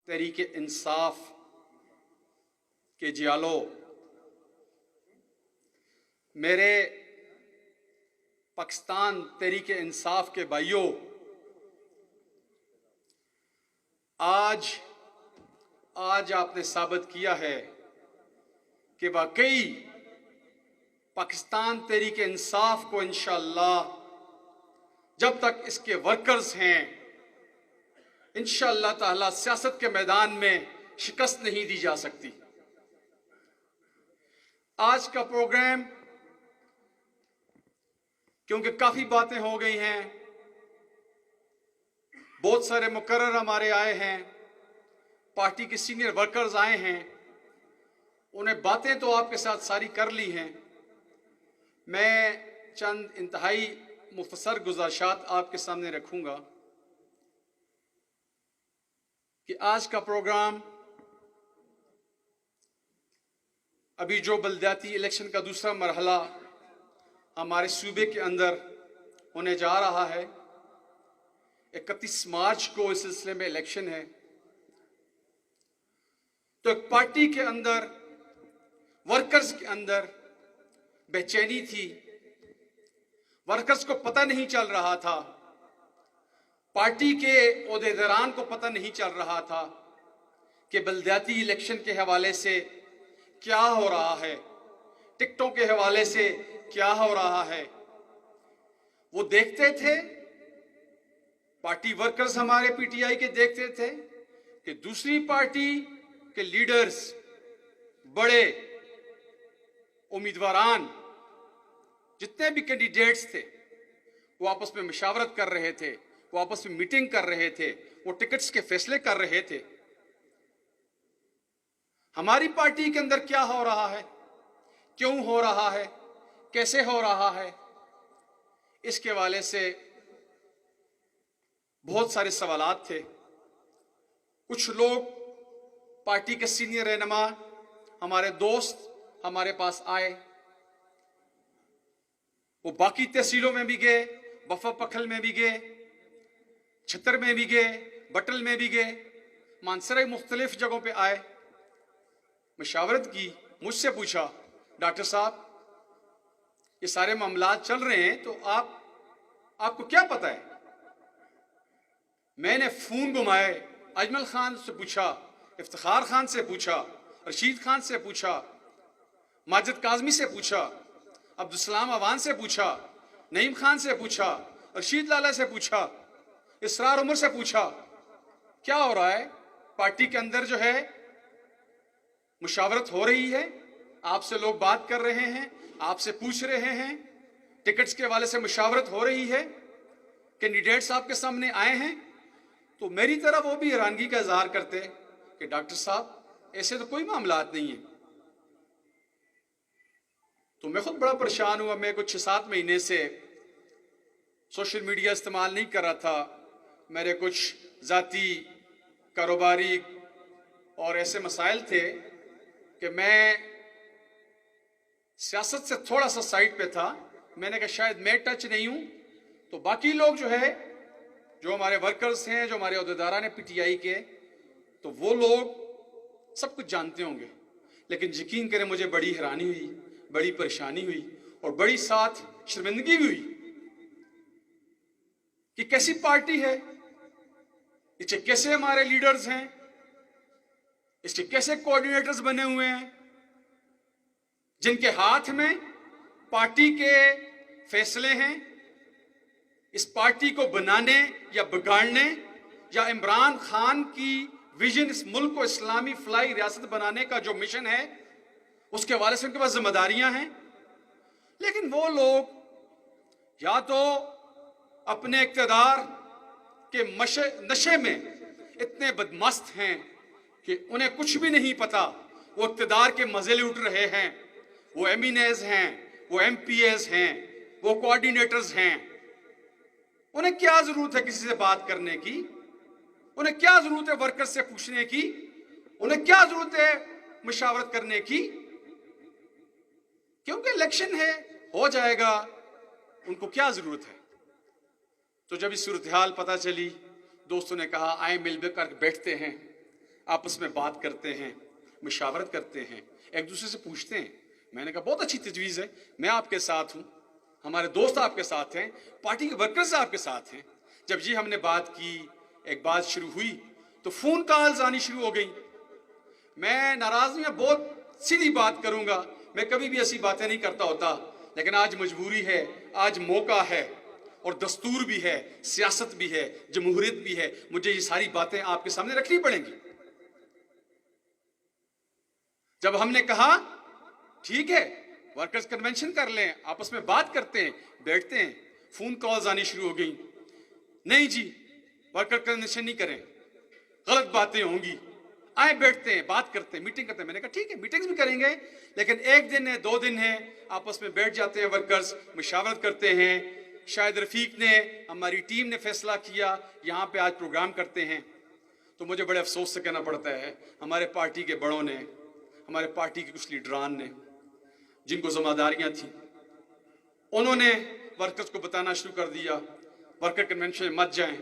तहरीके इंसाफ के जियालो, मेरे पाकिस्तान तहरीके इंसाफ के भाइयों, आज आपने साबित किया है कि वाकई पाकिस्तान तहरीके इंसाफ को इंशाअल्लाह जब तक इसके वर्कर्स हैं इंशाअल्लाह ताला सियासत के मैदान में शिकस्त नहीं दी जा सकती। आज का प्रोग्राम क्योंकि काफी बातें हो गई हैं, बहुत सारे मुकर्रर हमारे आए हैं, पार्टी के सीनियर वर्कर्स आए हैं, उन्हें बातें तो आपके साथ सारी कर ली हैं। मैं चंद इंतहाई मुख्तसर गुज़ारिशात आपके सामने रखूंगा कि आज का प्रोग्राम अभी जो बलदियाती इलेक्शन का दूसरा मरहला हमारे सूबे के अंदर होने जा रहा है, 31 मार्च को इस सिलसिले में इलेक्शन है। तो एक पार्टी के अंदर, वर्कर्स के अंदर बेचैनी थी, वर्कर्स को पता नहीं चल रहा था, पार्टी के ओहदेदारान को पता नहीं चल रहा था कि बलदियाती इलेक्शन के हवाले से क्या हो रहा है, टिकटों के हवाले से क्या हो रहा है। वो देखते थे, पार्टी वर्कर्स हमारे पीटीआई के देखते थे कि दूसरी पार्टी के लीडर्स, बड़े उम्मीदवारान, जितने भी कैंडिडेट्स थे, वो आपस में मशावरत कर रहे थे, वो आपस में मीटिंग कर रहे थे, वो टिकट्स के फैसले कर रहे थे। हमारी पार्टी के अंदर क्या हो रहा है, क्यों हो रहा है, कैसे हो रहा है, इसके हवाले से बहुत सारे सवालात थे। कुछ लोग पार्टी के सीनियर रहनुमा, हमारे दोस्त हमारे पास आए, वो बाकी तहसीलों में भी गए, बफा पखल में भी गए, छतर में भी गए, बटल में भी गए, मानसरे मुख्तलिफ जगहों पे आए, मशावरत की, मुझसे पूछा डॉक्टर साहब ये सारे मामलात चल रहे हैं तो आपको क्या पता है। मैंने फोन घुमाए, अजमल खान से पूछा, इफ्तिखार खान से पूछा, रशीद खान से पूछा, माजिद काजमी से पूछा, अब्दुलसलाम अवान से पूछा, नईम खान से पूछा, रशीद लाला से पूछा, इसरार उमर से पूछा, क्या हो रहा है पार्टी के अंदर। जो है मुशावरत हो रही है, आपसे लोग बात कर रहे हैं, आपसे पूछ रहे हैं, टिकट्स के हवाले से मुशावरत हो रही है, कैंडिडेट्स आपके सामने आए हैं। तो मेरी तरफ वो भी हैरानगी का इजहार करते कि डॉक्टर साहब ऐसे तो कोई मामलात नहीं है। तो मैं खुद बड़ा परेशान हुआ। मैं कुछ 6-7 महीने से सोशल मीडिया इस्तेमाल नहीं कर रहा था। मेरे कुछ ज़ाती, कारोबारी और ऐसे मसाइल थे कि मैं सियासत से थोड़ा सा साइड पे था। मैंने कहा शायद मैं टच नहीं हूं, तो बाकी लोग जो है, जो हमारे वर्कर्स हैं, जो हमारे अहदेदारान हैं पीटीआई के, तो वो लोग सब कुछ जानते होंगे। लेकिन यकीन करें मुझे बड़ी हैरानी हुई, बड़ी परेशानी हुई और बड़ी साथ शर्मिंदगी भी हुई कि कैसी पार्टी है, इसके कैसे हमारे लीडर्स हैं, इसके कैसे कोऑर्डिनेटर्स बने हुए हैं, जिनके हाथ में पार्टी के फैसले हैं। इस पार्टी को बनाने या बिगाड़ने या इमरान खान की विजन, इस मुल्क को इस्लामी फलाई रियासत बनाने का जो मिशन है, उसके हवाले से उनके पास जिम्मेदारियां हैं। लेकिन वो लोग या तो अपने इक़्तिदार के नशे में इतने बदमस्त हैं कि उन्हें कुछ भी नहीं पता, वो इक़्तिदार के मजे लूट रहे हैं। वो एमएनएज हैं, वो एमपीएस हैं, वो कोऑर्डिनेटर्स हैं। उन्हें क्या जरूरत है किसी से बात करने की, उन्हें क्या जरूरत है वर्कर्स से पूछने की, उन्हें क्या जरूरत है मुशावरत करने की, क्योंकि इलेक्शन है, हो जाएगा, उनको क्या जरूरत है। तो जब इस सूरत हाल पता चली, दोस्तों ने कहा आए मिलकर बैठते हैं, आपस में बात करते हैं, मुशावरत करते हैं, एक दूसरे से पूछते हैं। मैंने कहा बहुत अच्छी तजवीज़ है, मैं आपके साथ हूँ, हमारे दोस्त आपके साथ हैं, पार्टी के वर्कर्स आपके साथ हैं। जब ये हमने बात की, एक बात शुरू हुई तो फ़ोन कॉल्स आनी शुरू हो गई। मैं नाराज़ में बहुत सीधी बात करूँगा, मैं कभी भी ऐसी बातें नहीं करता होता, लेकिन आज मजबूरी है, आज मौका है और दस्तूर भी है, सियासत भी है, जमहूरियत भी है, मुझे ये सारी बातें आपके सामने रखनी पड़ेंगी। जब हमने कहा ठीक है वर्कर्स कन्वेंशन कर लें, आपस में बात करते हैं, बैठते हैं, फोन कॉल्स आनी शुरू हो गई। नहीं जी वर्कर कन्वेंशन नहीं करें, गलत बातें होंगी, आए बैठते हैं, बात करते हैं, मीटिंग करते हैं। मैंने कहा ठीक है मीटिंग्स भी करेंगे, लेकिन एक दिन है, 2 दिन है, आपस में बैठ जाते हैं वर्कर्स, मुशावरत करते हैं। शायद रफीक ने, हमारी टीम ने फैसला किया यहाँ पे आज प्रोग्राम करते हैं। तो मुझे बड़े अफसोस से कहना पड़ता है, हमारे पार्टी के बड़ों ने, हमारे पार्टी के कुछ लीडरान ने, जिनको जिम्मेदारियां थी, उन्होंने वर्कर्स को बताना शुरू कर दिया वर्कर कन्वेंशन में मत जाएं,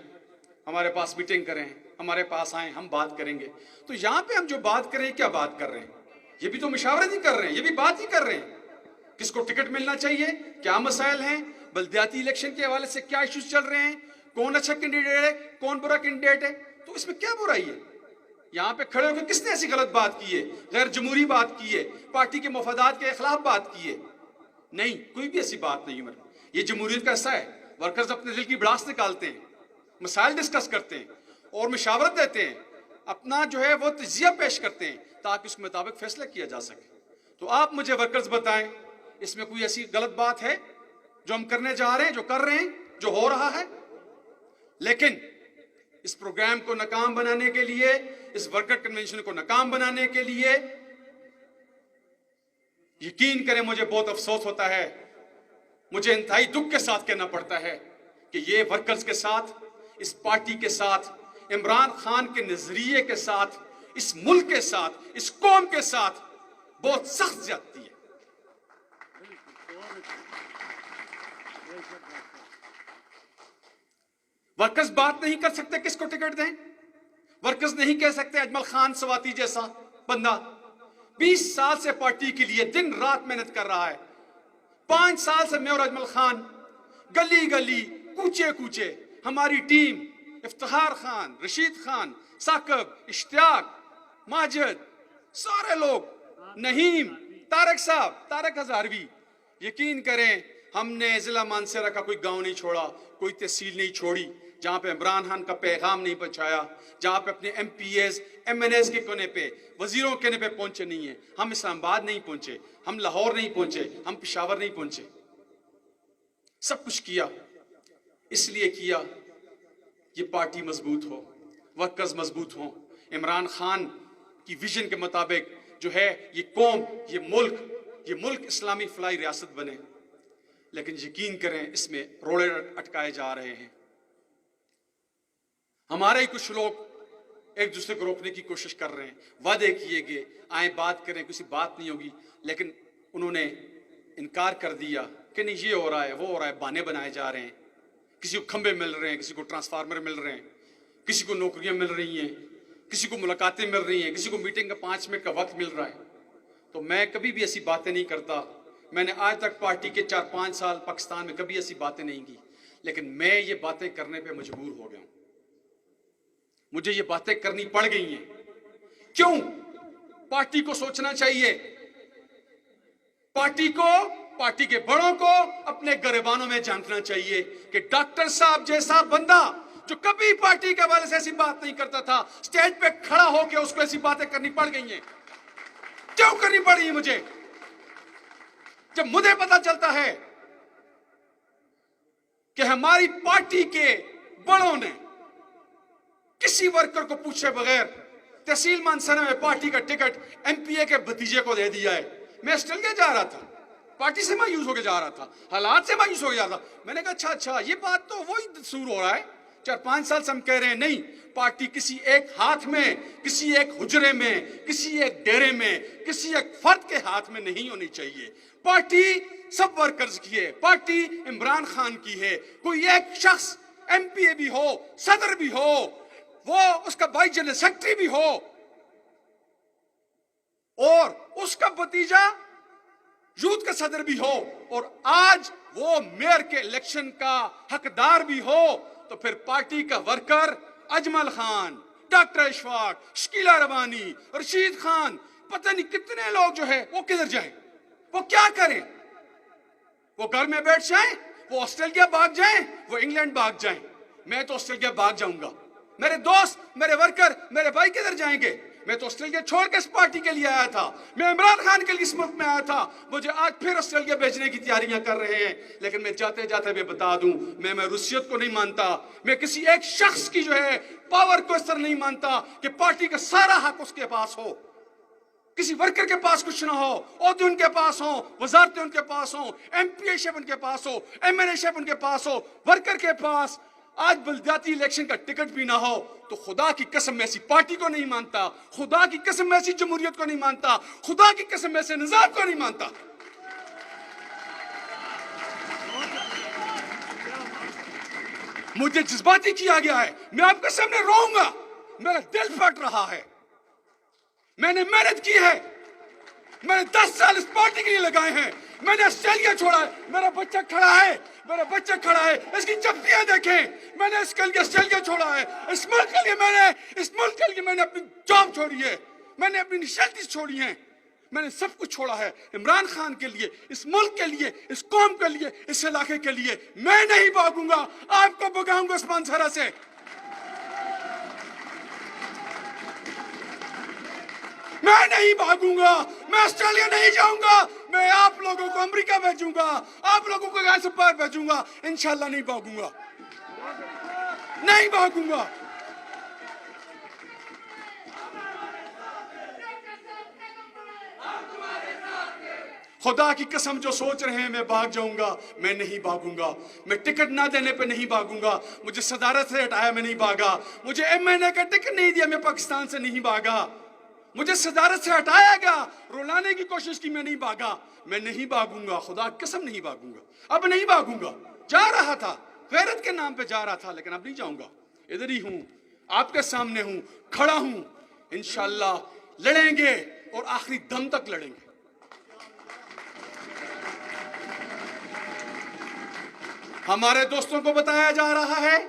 हमारे पास मीटिंग करें, हमारे पास आए, हम बात करेंगे। तो यहाँ पे हम जो बात कर रहे हैं, क्या बात कर रहे हैं? ये भी तो मुशावरत ही कर रहे हैं, ये भी बात ही कर रहे हैं। किसको टिकट मिलना चाहिए, क्या मसाइल हैं, बल्दियाती इलेक्शन के हवाले से क्या इश्यूज चल रहे हैं, कौन अच्छा कैंडिडेट है, कौन बुरा कैंडिडेट है, तो इसमें क्या बुराई है? यहाँ पे खड़े होकर किसने ऐसी गलत बात की है, गैर जमहूरी बात की है, पार्टी के मफादात के खिलाफ बात की है? नहीं, कोई भी ऐसी बात नहीं है। ये जमहूरियत का हिस्सा है। वर्कर्स अपने दिल की भड़ास निकालते हैं, मसाइल डिस्कस करते हैं और मुशावरत देते हैं, अपना जो है वो तजिया पेश करते हैं ताकि उसके मुताबिक फैसला किया जा सके। तो आप मुझे वर्कर्स बताएं, इसमें कोई ऐसी गलत बात है जो हम करने जा रहे हैं, जो कर रहे हैं, जो हो रहा है? लेकिन इस प्रोग्राम को नाकाम बनाने के लिए, इस वर्कर कन्वेंशन को नाकाम बनाने के लिए, यकीन करें मुझे बहुत अफसोस होता है, मुझे इंतहाई दुख के साथ कहना पड़ता है कि ये वर्कर्स के साथ, इस पार्टी के साथ, इमरान खान के नजरिए के साथ, इस मुल्क के साथ, इस कौम के साथ बहुत सख्त ज्यादती है। वर्कर्स बात नहीं कर सकते किसको टिकट दें, वर्कर्स नहीं कह सकते अजमल खान सवाती जैसा बंदा 20 साल से पार्टी के लिए दिन रात मेहनत कर रहा है। 5 साल से मैं और अजमल खान गली गली, कूचे कूचे, हमारी टीम, इफ्तिखार खान, रशीद खान, साकब, इश्तियाक, माजिद, सारे लोग, नहीम, तारक साहब, तारक हजारवी, यकीन करें हमने जिला मानसरा का कोई गांव नहीं छोड़ा, कोई तहसील नहीं छोड़ी जहां पे इमरान खान का पैगाम नहीं पहुंचाया, जहां पे अपने MPs, MNS के कोने पे, वजीरों के कोने पे पहुंचे नहीं है। हम इस्लामाबाद नहीं पहुंचे, हम लाहौर नहीं पहुंचे, हम पेशावर नहीं पहुंचे। सब कुछ किया, इसलिए किया ये पार्टी मजबूत हो, वर्कर्स मजबूत हो, इमरान खान की विजन के मुताबिक जो है ये कौम, ये मुल्क इस्लामी फलाई रियासत बने। लेकिन यकीन करें इसमें रोड़े अटकाए जा रहे हैं। हमारे ही कुछ लोग एक दूसरे को रोकने की कोशिश कर रहे हैं, वादे किए गए, आए बात करें, किसी बात नहीं होगी, लेकिन उन्होंने इनकार कर दिया कि नहीं ये हो रहा है, वो हो रहा है, बहाने बनाए जा रहे हैं। किसी को खंबे मिल रहे हैं, किसी को ट्रांसफार्मर मिल रहे हैं, किसी को नौकरियां मिल रही हैं, किसी को मुलाकातें मिल रही हैं, किसी को मीटिंग का 5 मिनट का वक्त मिल रहा है। तो मैं कभी भी ऐसी बातें नहीं करता। मैंने आज तक पार्टी के 4-5 साल पाकिस्तान में कभी ऐसी बातें नहीं की, लेकिन मैं ये बातें करने पे मजबूर हो गया हूं। मुझे ये बातें करनी पड़ गई हैं। क्यों? पार्टी को सोचना चाहिए, पार्टी के बड़ों को अपने गिरबानों में झांकना चाहिए कि डॉक्टर साहब जैसा बंदा जो कभी पार्टी के हवाले से ऐसी बात नहीं करता था, स्टेज पे खड़ा होकर उसको ऐसी बातें करनी पड़ गई हैं। क्यों करनी पड़ी है मुझे? जब मुझे पता चलता है कि हमारी पार्टी के बड़ों ने किसी वर्कर को पूछे बगैर तहसील मानसरा में पार्टी का टिकट MPA के भतीजे को दे दिया है। मैं ऑस्ट्रेलिया जा रहा था, पार्टी से मायूस होकर जा रहा था, हालात से मायूस होकर जा रहा था। मैंने कहा अच्छा ये बात तो वही शुरू हो रहा है। 4-5 साल से हम कह रहे हैं नहीं, पार्टी किसी एक हाथ में, किसी एक हुजरे में, किसी एक डेरे में, किसी एक फर्द के हाथ में नहीं होनी चाहिए। पार्टी सब वर्कर्स की है, पार्टी इमरान खान की है। कोई एक शख्स MPA भी हो, सदर भी हो, वो उसका भाई जनरल सेक्रेटरी भी हो, और उसका भतीजा यूथ का सदर भी हो और आज वो मेयर के इलेक्शन का हकदार भी हो, तो फिर पार्टी का वर्कर अजमल खान, डॉक्टर इशफाक, शकीला रबानी, रशीद खान, पता नहीं कितने लोग जो है वो किधर जाएं, वो क्या करें? वो घर में बैठ जाएं, वो ऑस्ट्रेलिया भाग जाएं, वो इंग्लैंड भाग जाएं। मैं तो ऑस्ट्रेलिया भाग जाऊंगा। मेरे दोस्त, मेरे वर्कर, मेरे भाई किधर जाएंगे? मैं तो ऑस्ट्रेलिया छोड़ के इस पार्टी के लिए आया था, मैं इमरान खान के लिए इस मुल्क में आया था। मुझे आज फिर ऑस्ट्रेलिया भेजने की तैयारियां कर रहे हैं। लेकिन मैं जाते जाते मैं बता दूं, मैं रुसियत को नहीं मानता, मैं किसी एक शख्स की जो है पावर को इस तरह नहीं मानता कि पार्टी का सारा हक उसके पास हो, किसी वर्कर के पास कुछ ना हो, ओहदे उनके पास हो, वजारतें उनके पास हो, एमपीएशिप उनके पास हो, एमएनएशिप उनके पास हो, वर्कर के पास आज बलदियाती इलेक्शन का टिकट भी ना हो, तो खुदा की कसम मैं ऐसी पार्टी को नहीं मानता, खुदा की कसम मैं ऐसी जमहूरियत को नहीं मानता, खुदा की कसम मैं ऐसे निजाम को नहीं मानता। मुझे जज्बाती किया गया है, मैं आपके सामने रोऊंगा, मेरा दिल फट रहा है। मैंने मेहनत की है, मैंने 10 साल इस पार्टी के लिए लगाए हैं, मैंने ऑस्ट्रेलिया छोड़ा है, मेरा बच्चा खड़ा है, मेरा बच्चा खड़ा है, इसकी चप्पियां देखें। मैंने इसके लिए ऑस्ट्रेलिया छोड़ा है, इस मुल्क के लिए मैंने अपनी जॉब छोड़ी है, मैंने अपनी निशानी छोड़ी है, मैंने सब कुछ छोड़ा है इमरान खान के लिए, इस मुल्क के लिए, इस कौम के लिए, इस इलाके के लिए। मैं नहीं भागूंगा, आपको भगाऊंगा इस मानसरा से। मैं नहीं भागूंगा, मैं ऑस्ट्रेलिया नहीं जाऊंगा, मैं आप लोगों को अमेरिका भेजूंगा, आप लोगों को यहाँ से पार भेजूंगा। इंशाल्लाह नहीं भागूंगा, नहीं भागूंगा। खुदा की कसम जो सोच रहे हैं मैं भाग जाऊंगा, मैं नहीं भागूंगा। मैं टिकट ना देने पे नहीं भागूंगा, मुझे सदारत से हटाया मैं नहीं भागा, मुझे एमएनए का टिकट नहीं दिया मैं पाकिस्तान से नहीं भागा, मुझे सदारत से हटाया गया, रुलाने की कोशिश की, मैं नहीं भागा। मैं नहीं भागूंगा, खुदा की कसम नहीं भागूंगा, अब नहीं भागूंगा। जा रहा था, गैरत के नाम पे जा रहा था, लेकिन अब नहीं जाऊंगा। इधर ही हूं, आपके सामने हूं, खड़ा हूं, इंशाल्लाह लड़ेंगे और आखिरी दम तक लड़ेंगे। हमारे दोस्तों को बताया जा रहा है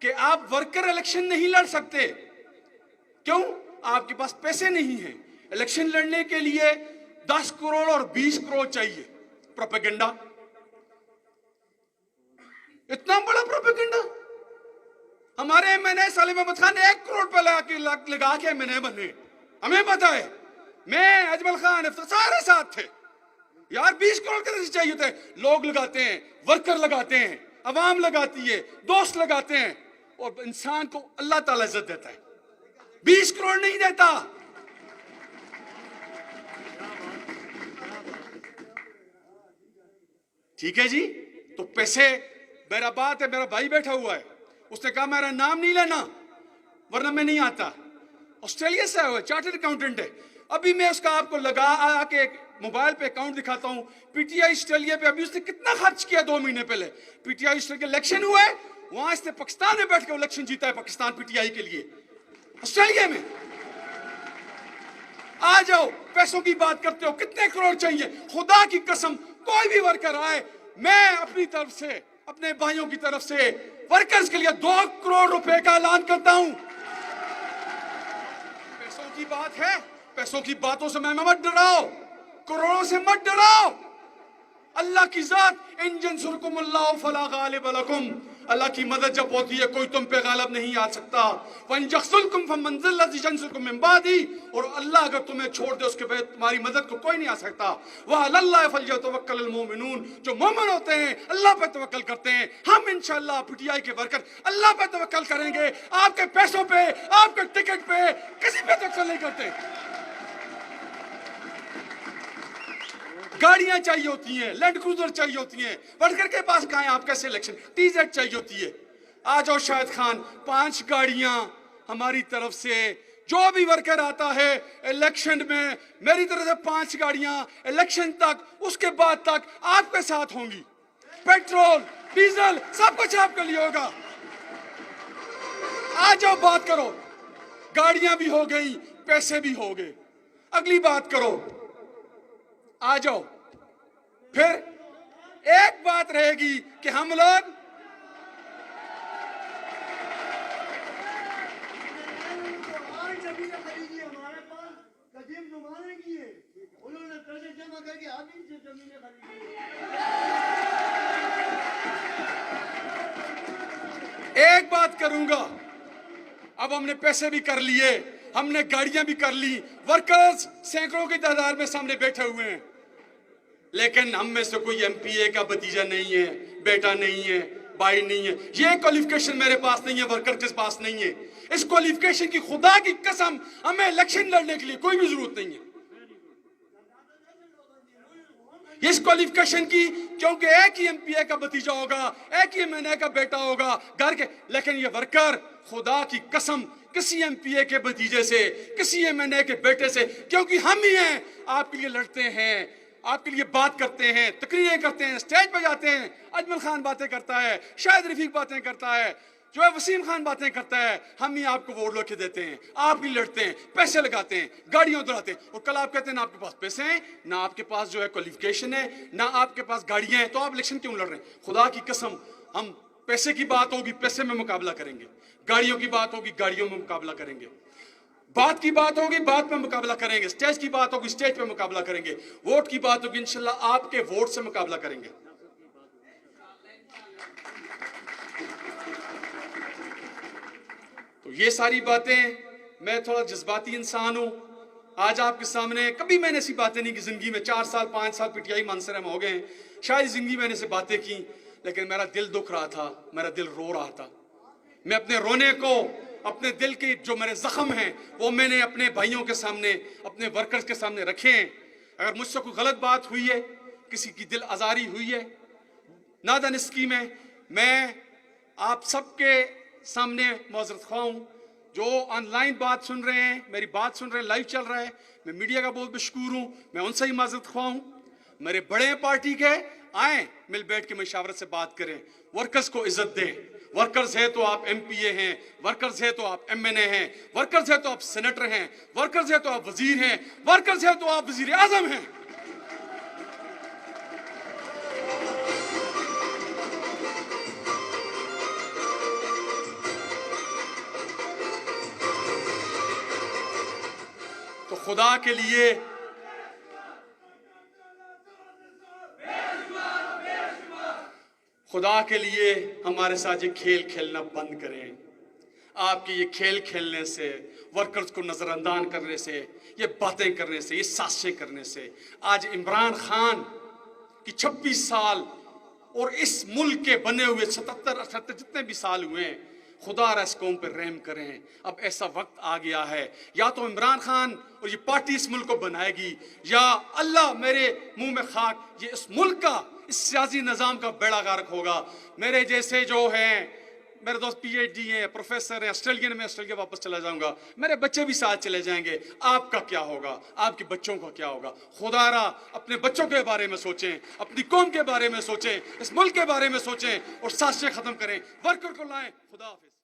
कि आप वर्कर इलेक्शन नहीं लड़ सकते। क्यों? आपके पास पैसे नहीं हैं। इलेक्शन लड़ने के लिए 10 करोड़ और 20 करोड़ चाहिए। प्रोपेगेंडा, इतना बड़ा प्रोपेगेंडा। हमारे एमएनए सलीम अहमद खान ने 1 करोड़ पे लगा के एमएनए बने। हमें पता है, मैं अजमल खान सारे साथ थे यार। 20 करोड़ कैसे चाहिए थे? लोग लगाते हैं, वर्कर लगाते हैं, अवाम लगाती है, दोस्त लगाते हैं, और इंसान को अल्लाह ताला इज्जत देता है, 20 करोड़ नहीं देता। ठीक है जी, तो पैसे, मेरा बात है, मेरा भाई बैठा हुआ है, उसने कहा मेरा नाम नहीं लेना वरना मैं नहीं आता। ऑस्ट्रेलिया से आया हुआ, चार्टर्ड अकाउंटेंट है। अभी मैं उसका आपको लगा आके मोबाइल पे अकाउंट दिखाता हूं। पीटीआई ऑस्ट्रेलिया पे अभी उसने कितना खर्च किया 2 महीने पहले। पीटीआई ऑस्ट्रेलिया इलेक्शन हुआ है, वहां इसने पाकिस्तान में बैठ के इलेक्शन जीता है, पाकिस्तान पीटीआई के लिए ऑस्ट्रेलिया में। आ जाओ, पैसों की बात करते हो, कितने करोड़ चाहिए? खुदा की कसम, कोई भी वर्कर आए, मैं अपनी तरफ से, अपने भाइयों की तरफ से वर्कर्स के लिए 2 करोड़ रुपए का ऐलान करता हूं। पैसों की बात है, पैसों की बातों से मैं मत डराओ, करोड़ों से मत डराओ। अल्लाह की जात, इन जंसुरकुमुल्लाहु फला गालिब लकुम, अल्लाह की मदद जब होती है कोई तुम पे गालिब नहीं आ सकता। वन यख्ज़ुलकुम फमन ज़ल्लज़ी यंसुरकुम मिन बादी, और अल्लाह अगर तुम्हें छोड़ दे उसके बाद तुम्हारी मदद को कोई नहीं आ सकता। व अलल्लाहि फलयतवक्कलिल मोमिनून, जो मोमिन होते हैं अल्लाह पे तवक्कल करते हैं। हम इंशाअल्लाह पीटीआई के वर्कर अल्लाह पे तवक्कल करेंगे, आपके पैसों पे, आपके टिकट पे, किसी पे तवक्कल नहीं करते। गाड़ियां चाहिए होती हैं, लैंड क्रूजर चाहिए होती हैं, वर्कर के पास कहां है आपका सिलेक्शन? टीजेड चाहिए होती है। आ जाओ शाहिद खान, 5 गाड़ियां हमारी तरफ से, जो भी वर्कर आता है इलेक्शन में, मेरी तरफ से 5 गाड़ियां इलेक्शन तक, उसके बाद तक आपके साथ होंगी। पेट्रोल, डीजल, सब कुछ आपके लिए होगा। आ जाओ, बात करो। गाड़ियां भी हो गई, पैसे भी हो गए। अगली बात करो, आ जाओ। फिर एक बात रहेगी कि हम लोग एक बात करूंगा, अब हमने पैसे भी कर लिए, हमने गाड़ियां भी कर ली, वर्कर्स सैकड़ों की तादाद में सामने बैठे हुए हैं, लेकिन हम में से कोई एमपीए का भतीजा नहीं है, बेटा नहीं है, भाई नहीं है। ये क्वालिफिकेशन मेरे पास नहीं है, वर्कर के पास नहीं है। इस क्वालिफिकेशन की खुदा की कसम हमें इलेक्शन लड़ने के लिए कोई भी जरूरत नहीं है इस क्वालिफिकेशन की, क्योंकि एक ही एमपीए का भतीजा होगा, एक ही एमएनए का बेटा होगा घर के, लेकिन ये वर्कर खुदा की कसम किसी एमपीए के भतीजे से, किसी एमएनए के बेटे से, क्योंकि हम ही हैं, आपके लिए लड़ते हैं, आपके लिए बात करते हैं, तकरीरें करते हैं, स्टेज पर जाते हैं। अजमल खान बातें करता है, शाहिद रफीक बातें करता है, जो है वसीम खान बातें करता है, हम ही आपको वोट लेके देते हैं, आप ही लड़ते हैं, पैसे लगाते हैं, गाड़ियां उड़ाते हैं, और कल आप कहते हैं ना आपके पास पैसे हैं, ना आपके पास जो है क्वालिफिकेशन है, ना आपके पास गाड़ियां हैं, तो आप इलेक्शन क्यों लड़ रहे हैं? खुदा की कसम, हम पैसे की बात होगी पैसे में मुकाबला करेंगे, गाड़ियों की बात होगी गाड़ियों में मुकाबला करेंगे, बात की बात होगी बात में मुकाबला करेंगे, स्टेज की बात होगी स्टेज पे मुकाबला करेंगे, वोट की बात होगी इंशाल्लाह आपके वोट से मुकाबला करेंगे। तो ये सारी बातें, मैं थोड़ा जज्बाती इंसान हूं, आज आपके सामने कभी मैंने ऐसी बातें नहीं की जिंदगी में, 4 साल 5 साल पीटीआई मानसर में हो गए, शायद जिंदगी मैंने से बातें की, लेकिन मेरा दिल दुख रहा था, मेरा दिल रो रहा था। मैं अपने रोने को, अपने दिल के जो मेरे जख्म हैं, वो मैंने अपने भाइयों के सामने, अपने वर्कर्स के सामने रखे हैं। अगर मुझसे कोई गलत बात हुई है, किसी की दिल आजारी हुई है, नादानिस्की में, मैं आप सबके सामने माजरत ख्वाह हूं। जो ऑनलाइन बात सुन रहे हैं, मेरी बात सुन रहे हैं, लाइव चल रहा है, मैं मीडिया का बहुत मशकूर हूं, मैं उनसे ही माजरत ख्वाह हूं। मेरे बड़े हैं पार्टी के, आए मिल बैठ के मशावरत से बात करें, वर्कर्स को इज्जत दें। वर्कर्स है तो आप एमपीए हैं, वर्कर्स है तो आप एमएनए हैं, वर्कर्स है तो आप सेनेटर हैं, वर्कर्स है तो आप वजीर हैं, वर्कर्स है तो आप वजीर आजम हैं। तो खुदा के लिए हमारे साथ ये खेल खेलना बंद करें। आपके ये खेल खेलने से, वर्कर्स को नजरअंदाज करने से, ये बातें करने से, ये साजिशें करने से, आज इमरान खान की 26 साल और इस मुल्क के बने हुए 77-78 जितने भी साल हुए हैं, खुदा इस कौम पर रहम करें। अब ऐसा वक्त आ गया है, या तो इमरान खान और ये पार्टी इस मुल्क को बनाएगी, या अल्लाह मेरे मुंह में खाक, ये इस मुल्क का, इस सियासी निज़ाम का बेड़ा गर्क होगा। मेरे जैसे जो हैं, मेरे दोस्त पीएचडी हैं, प्रोफेसर हैं, ऑस्ट्रेलियन में ऑस्ट्रेलिया वापस चला जाऊंगा, मेरे बच्चे भी साथ चले जाएंगे, आपका क्या होगा, आपके बच्चों का क्या होगा? खुदारा अपने बच्चों के बारे में सोचें, अपनी कौम के बारे में सोचें, इस मुल्क के बारे में सोचें, और साजिशें खत्म करें, वर्कर को लाएं। खुदा हाफिज।